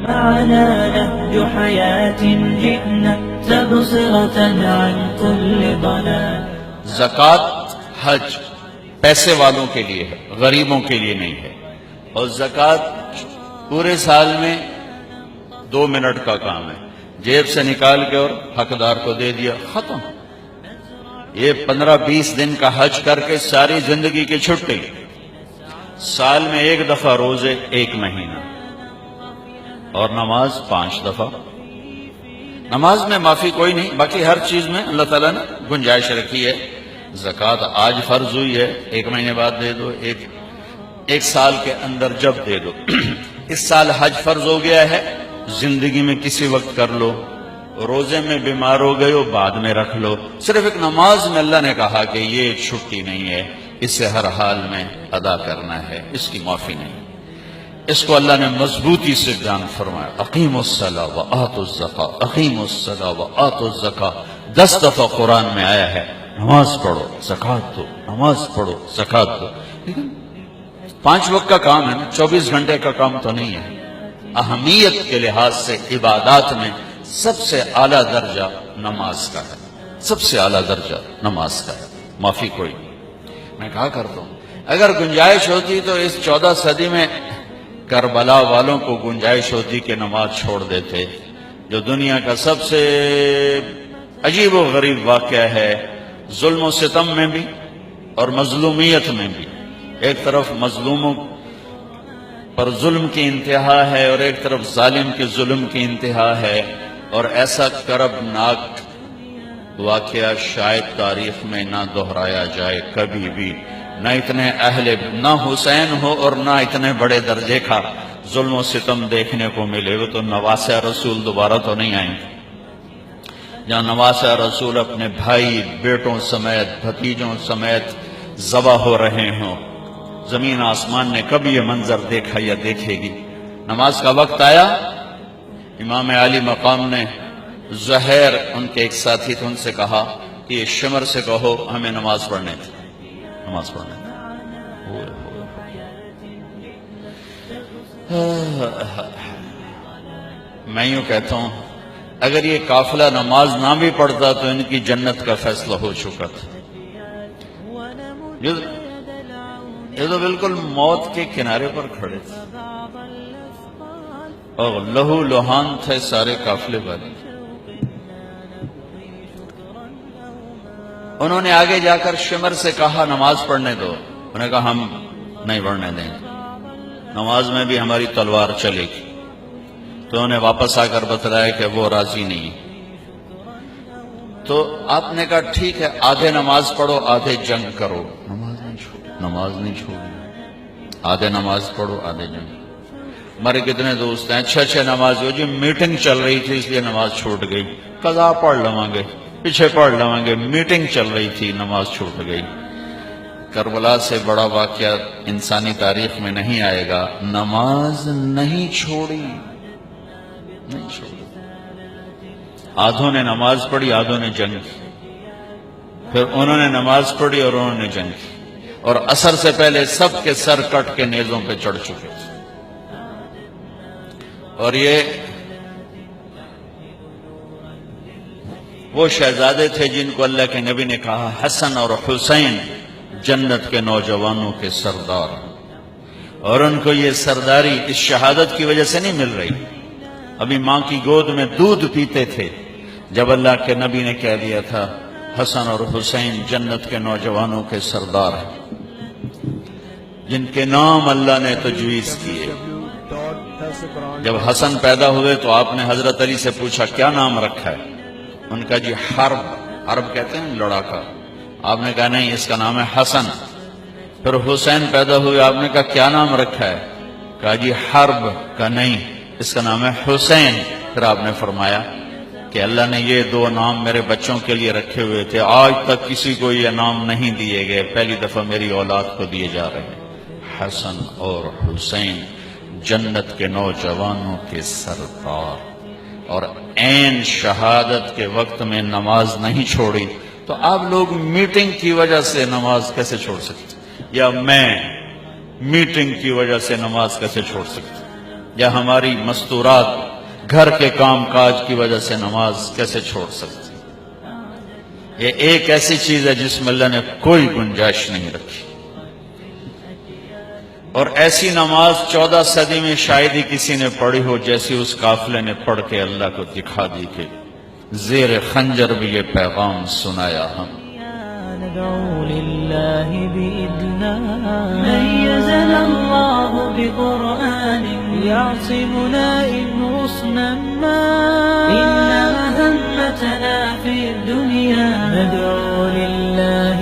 معنا نهج حياة جئنا تبصرة عن كل ضلال. زکوٰۃ حج پیسے والوں کے لیے ہے، غریبوں کے لیے نہیں ہے. اور زکوٰۃ پورے سال میں 2 منٹ کا کام ہے، جیب سے نکال کے اور حقدار کو دے دیا، ختم. یہ 15-20 دن کا حج کر کے ساری زندگی کی چھٹی، سال میں 1 دفعہ روزے 1 مہینہ، اور نماز 5 دفعہ. نماز میں معافی کوئی نہیں، باقی ہر چیز میں اللہ تعالیٰ نے گنجائش رکھی ہے. زکوٰۃ آج فرض ہوئی ہے، 1 مہینے بعد دے دو، ایک سال کے اندر جب دے دو. اس سال حج فرض ہو گیا ہے، زندگی میں کسی وقت کر لو. روزے میں بیمار ہو گئے ہو بعد میں رکھ لو. صرف ایک نماز میں اللہ نے کہا کہ یہ چھٹی نہیں ہے، اسے ہر حال میں ادا کرنا ہے، اس کی معافی نہیں. اس کو اللہ نے مضبوطی سے بیان فرمایا، اقیموا الصلاۃ وآتوا الزکاۃ، اقیموا الصلاۃ وآتوا الزکاۃ. 10 دفعہ قرآن میں آیا ہے نماز پڑھو زکوٰۃ دو، نماز پڑھو زکوٰۃ دو. لیکن 5 وقت کا کام ہے نا، 24 گھنٹے کا کام تو نہیں ہے. اہمیت کے لحاظ سے عبادات میں سب سے اعلیٰ درجہ نماز کا ہے، سب سے اعلیٰ درجہ نماز کا ہے، معافی کوئی. میں کہا کرتا ہوں اگر گنجائش ہوتی تو اس 14 صدی میں کربلا والوں کو گنجائش ہوتی کہ نماز چھوڑ دیتے. جو دنیا کا سب سے عجیب و غریب واقعہ ہے، ظلم و ستم میں بھی اور مظلومیت میں بھی. ایک طرف مظلوموں پر ظلم کی انتہا ہے اور ایک طرف ظالم کے ظلم کی انتہا ہے. اور ایسا کربناک واقعہ شاید تاریخ میں نہ دہرایا جائے کبھی بھی. نہ اتنے نہ حسین ہو اور نہ اتنے بڑے درجے کا ظلم و ستم دیکھنے کو ملے. وہ تو نواسہ رسول دوبارہ تو نہیں آئیں گے. جہاں نواسہ رسول اپنے بھائی بیٹوں سمیت بھتیجوں سمیت ذبح ہو رہے ہوں، زمین آسمان نے کبھی یہ منظر دیکھا یا دیکھے گی؟ نماز کا وقت آیا، امام عالی مقام نے زہیر ان کے ایک ساتھی تھے، ان سے کہا کہ یہ شمر سے کہو ہمیں نماز پڑھنے تھی، نماز پڑھنے تھی. میں یوں کہتا ہوں اگر یہ قافلہ نماز نہ بھی پڑھتا تو ان کی جنت کا فیصلہ ہو چکا تھا. یہ تو بالکل موت کے کنارے پر کھڑے تھے اور لہو لہان تھے سارے قافلے والے. انہوں نے آگے جا کر شمر سے کہا نماز پڑھنے دو. انہوں نے کہا ہم نہیں پڑھنے دیں گے، نماز میں بھی ہماری تلوار چلے گی. تو انہوں نے واپس آ کر بتلایا کہ وہ راضی نہیں. تو آپ نے کہا ٹھیک ہے، آدھے نماز پڑھو آدھے جنگ کرو. نماز نہیں چھوڑی، آدھے نماز پڑھو آدھے جنگ. ہمارے کتنے دوست ہیں اچھا نماز ہو جی، میٹنگ چل رہی تھی اس لیے نماز چھوٹ گئی، قضا پڑھ لواں گے، پیچھے پڑھ لواں گے، میٹنگ چل رہی تھی نماز چھوٹ گئی. کربلا سے بڑا واقعہ انسانی تاریخ میں نہیں آئے گا. نماز نہیں چھوڑی، نہیں چھوڑی. آدھوں نے نماز پڑھی، آدھوں نے جنگ کی. پھر انہوں نے نماز پڑھی اور انہوں نے جنگ کی. اور عصر سے پہلے سب کے سر کٹ کے نیزوں پہ چڑھ چکے تھے. اور یہ وہ شہزادے تھے جن کو اللہ کے نبی نے کہا حسن اور حسین جنت کے نوجوانوں کے سردار. اور ان کو یہ سرداری اس شہادت کی وجہ سے نہیں مل رہی. ابھی ماں کی گود میں دودھ پیتے تھے جب اللہ کے نبی نے کہہ دیا تھا حسن اور حسین جنت کے نوجوانوں کے سردار ہیں، جن کے نام اللہ نے تجویز کیے. جب حسن پیدا ہوئے تو آپ نے حضرت علی سے پوچھا کیا نام رکھا ہے؟ ان کا جی حرب، حرب کہتے ہیں لڑاکا. آپ نے کہا نہیں اس کا نام ہے حسن. پھر حسین پیدا ہوئے، آپ نے کہا کیا نام رکھا ہے؟ کہا جی حرب. کا نہیں اس کا نام ہے حسین. پھر آپ نے فرمایا کہ اللہ نے یہ 2 نام میرے بچوں کے لیے رکھے ہوئے تھے، آج تک کسی کو یہ نام نہیں دیے گئے، پہلی دفعہ میری اولاد کو دیے جا رہے ہیں. حسن اور حسین جنت کے نوجوانوں کے سردار. اور عین شہادت کے وقت میں نماز نہیں چھوڑی تو آپ لوگ میٹنگ کی وجہ سے نماز کیسے چھوڑ سکتے؟ یا میں میٹنگ کی وجہ سے نماز کیسے چھوڑ سکتے؟ یا ہماری مستورات گھر کے کام کاج کی وجہ سے نماز کیسے چھوڑ سکتے؟ یہ ایک ایسی چیز ہے جس میں اللہ نے کوئی گنجائش نہیں رکھی، اور ایسی نماز 14 صدی میں شاید ہی کسی نے پڑھی ہو جیسی اس قافلے نے پڑھ کے اللہ کو دکھا دی کہ زیر خنجر بھی یہ پیغام سنایا ہم۔ ندعو لله بإذنا ميزنا الله بقرآن يعصمنا إن غصنا ما إن مهمتنا في الدنيا ندعو لله